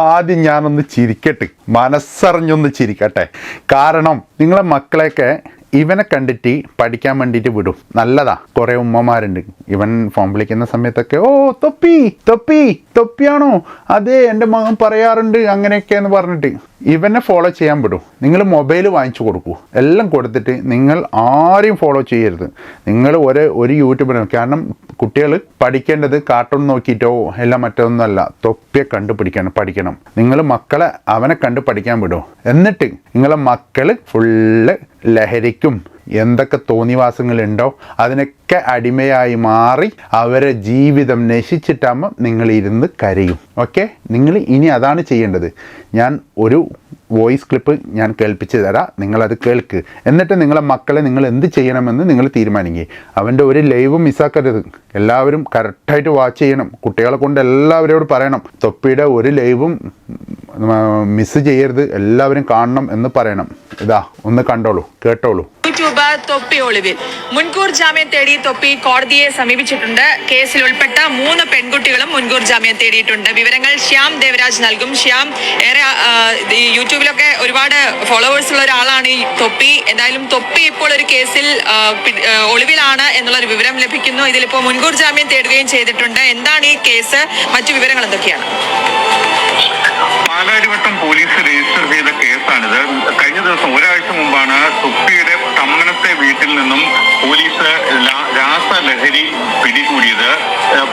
ആദ്യം ഞാനൊന്ന് ചിരിക്കട്ടെ, മനസ്സറിഞ്ഞൊന്ന് ചിരിക്കട്ടെ. കാരണം നിങ്ങളെ മക്കളെയൊക്കെ ഇവനെ കണ്ടിട്ട് പഠിക്കാൻ വേണ്ടിയിട്ട് വിടും. നല്ലതാ. കുറേ ഉമ്മമാരുണ്ട് ഇവൻ ഫോൺ വിളിക്കുന്ന സമയത്തൊക്കെ, ഓ തൊപ്പി തൊപ്പി തൊപ്പിയാണോ, അതെ എൻ്റെ മകൻ പറയാറുണ്ട് അങ്ങനെയൊക്കെയെന്ന് പറഞ്ഞിട്ട് ഇവനെ ഫോളോ ചെയ്യാൻ വിടും. നിങ്ങൾ മൊബൈൽ വാങ്ങിച്ചു കൊടുക്കൂ. എല്ലാം കൊടുത്തിട്ട് നിങ്ങൾ ആരെയും ഫോളോ ചെയ്യരുത്. നിങ്ങൾ ഒരു യൂട്യൂബിനും. കാരണം കുട്ടികൾ പഠിക്കേണ്ടത് കാർട്ടൂൺ നോക്കിയിട്ടോ എല്ലാം മറ്റൊന്നുമല്ല, തൊപ്പിയെ കണ്ടു പഠിക്കണം. നിങ്ങൾ മക്കളെ അവനെ കണ്ട് പഠിക്കാൻ വിടും. എന്നിട്ട് നിങ്ങളെ മക്കൾ ഫുള്ള് ലഹരിക്കും എന്തൊക്കെ തോന്നിവാസങ്ങളുണ്ടോ അതിനൊക്കെ അടിമയായി മാറി അവരെ ജീവിതം നശിച്ചിട്ടാകുമ്പോൾ നിങ്ങളിരുന്ന് കരയും. ഓക്കെ, നിങ്ങൾ ഇനി അതാണ് ചെയ്യേണ്ടത്. ഞാൻ ഒരു വോയിസ് ക്ലിപ്പ് ഞാൻ കേൾപ്പിച്ച് തരാം, നിങ്ങളത് കേൾക്ക്. എന്നിട്ട് നിങ്ങളെ മക്കളെ നിങ്ങൾ എന്ത് ചെയ്യണമെന്ന് നിങ്ങൾ തീരുമാനിക്കുക. അവൻ്റെ ഒരു ലൈവും മിസ്സാക്കരുത്. എല്ലാവരും കറക്റ്റായിട്ട് വാച്ച് ചെയ്യണം. കുട്ടികളെ കൊണ്ട് എല്ലാവരോടും പറയണം, തൊപ്പിയുടെ ഒരു ലൈവും മിസ് ചെയ്യരുത്, എല്ലാവരും കാണണം എന്ന് പറയണം. ഇതാ ഒന്ന് കണ്ടോളൂ, കേട്ടോളൂ. യൂട്യൂബർ തൊപ്പി ഒളിവിൽ മുൻകൂർ ജാമ്യം തേടി തൊപ്പി കോടതിയെ സമീപിച്ചിട്ടുണ്ട്. കേസിൽ ഉൾപ്പെട്ട 3 പെൺകുട്ടികളും മുൻകൂർ ജാമ്യം തേടിയിട്ടുണ്ട്. വിവരങ്ങൾ ശ്യാം ദേവരാജ് നൽകും. ശ്യാം, ഏറെ യൂട്യൂബിലൊക്കെ ഒരുപാട് ഫോളോവേഴ്സ് ഉള്ള ഒരാളാണ് ഈ തൊപ്പി. എന്തായാലും തൊപ്പി ഇപ്പോൾ ഒരു കേസിൽ ഒളിവിലാണ് എന്നുള്ളൊരു വിവരം ലഭിക്കുന്നു. ഇതിലിപ്പോൾ മുൻകൂർ ജാമ്യം തേടുകയും ചെയ്തിട്ടുണ്ട്. എന്താണ് ഈ കേസ്, മറ്റു വിവരങ്ങൾ എന്തൊക്കെയാണ്? പാലാരിവട്ടം പോലീസ് രജിസ്റ്റർ ചെയ്ത കേസാണിത്. കഴിഞ്ഞ ദിവസം ഒരാഴ്ച മുമ്പാണ് തൊപ്പിയുടെ തമ്മനത്തെ വീട്ടിൽ നിന്നും പോലീസ് രാസലഹരി പിടികൂടിയത്.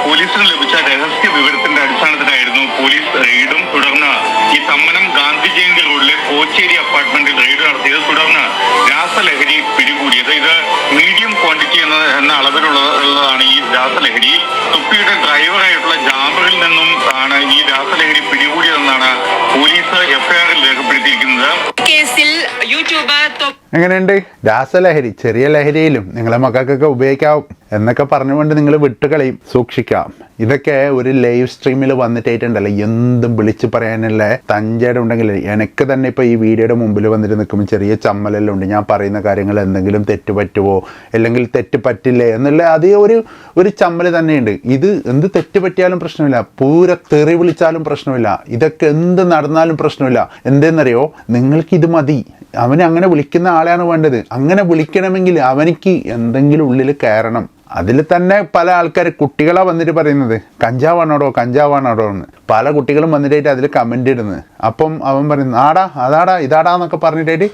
പോലീസിന് ലഭിച്ച രഹസ്യ വിവരത്തിന്റെ അടിസ്ഥാനത്തിലായിരുന്നു പോലീസ് റെയ്ഡും തുടർന്ന് ഈ തമ്മനം ഗാന്ധി ജയന്തി റോഡിലെ കോച്ചേരി അപ്പാർട്ട്മെന്റിൽ റെയ്ഡ് നടത്തിയത്. തുടർന്ന് രാസലഹരി പിടികൂടിയത്. ഇത് മീഡിയം ക്വാണ്ടിറ്റി എന്ന അളവിലുള്ളതാണ് ഈ രാസലഹരി. തൊപ്പിയുടെ ഡ്രൈവറായിട്ടുള്ള ജാബറിൽ നിന്നും ആണ് ഈ രാസലഹരി പിടികൂടിയതെന്നാണ് പോലീസ് എഫ്ഐആറിൽ രേഖപ്പെടുത്തിയിരിക്കുന്നത്. കേസിൽ യൂട്യൂബർ എങ്ങനെയുണ്ട്? രാസലഹരി ചെറിയ ലഹരിയിലും നിങ്ങളെ മക്കൾക്കൊക്കെ ഉപയോഗിക്കാവും എന്നൊക്കെ പറഞ്ഞുകൊണ്ട് നിങ്ങൾ വിട്ടുകളയും. സൂക്ഷിക്കാം. ഇതൊക്കെ ഒരു ലൈവ് സ്ട്രീമിൽ വന്നിട്ടായിട്ടുണ്ടല്ലോ എന്തും വിളിച്ച് പറയാനുള്ള തഞ്ചേടം ഉണ്ടെങ്കിൽ. എനിക്ക് തന്നെ ഇപ്പോൾ ഈ വീഡിയോയുടെ മുമ്പിൽ വന്നിട്ട് നിൽക്കുമ്പോൾ ചെറിയ ചമ്മലെല്ലാം ഉണ്ട്. ഞാൻ പറയുന്ന കാര്യങ്ങൾ എന്തെങ്കിലും തെറ്റ് പറ്റുമോ അല്ലെങ്കിൽ തെറ്റ് പറ്റില്ലേ എന്നുള്ള അതേ ഒരു ചമ്മൽ തന്നെയുണ്ട്. ഇത് എന്ത് തെറ്റ് പറ്റിയാലും പ്രശ്നമില്ല, പൂര തെറി വിളിച്ചാലും പ്രശ്നമില്ല, ഇതൊക്കെ എന്ത് നടന്നാലും പ്രശ്നമില്ല. എന്തെന്നറിയോ, നിങ്ങൾക്കിത് മതി. അവനെ അങ്ങനെ വിളിക്കുന്ന ആളെയാണ് വേണ്ടത്. അങ്ങനെ വിളിക്കണമെങ്കിൽ അവനിക്ക് എന്തെങ്കിലും ഉള്ളിൽ കയറണം. അതിൽ തന്നെ പല ആൾക്കാർ കുട്ടികളാ വന്നിട്ട് പറയുന്നത് കഞ്ചാവാണോടോ എന്ന്. പല കുട്ടികളും വന്നിട്ടായിട്ട് അതിൽ കമൻ്റ് ഇടുന്നത്. അപ്പം അവൻ പറയുന്നത് ആടാ അതാടാ ഇതാടാ എന്നൊക്കെ പറഞ്ഞിട്ടായിട്ട്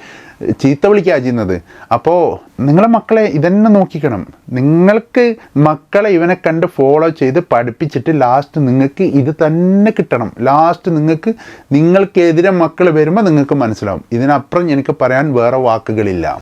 ചീത്ത വിളിക്കുക ചെയ്യുന്നത്. അപ്പോൾ നിങ്ങളെ മക്കളെ ഇതന്നെ നോക്കിക്കണം. നിങ്ങൾക്ക് മക്കളെ ഇവനെ കണ്ട് ഫോളോ ചെയ്ത് പഠിപ്പിച്ചിട്ട് ലാസ്റ്റ് നിങ്ങൾക്ക് ഇത് തന്നെ കിട്ടണം. ലാസ്റ്റ് നിങ്ങൾക്കെതിരെ മക്കൾ വരുമ്പോൾ നിങ്ങൾക്ക് മനസ്സിലാവും. ഇതിനപ്പുറം എനിക്ക് പറയാൻ വേറെ വാക്കുകളില്ല.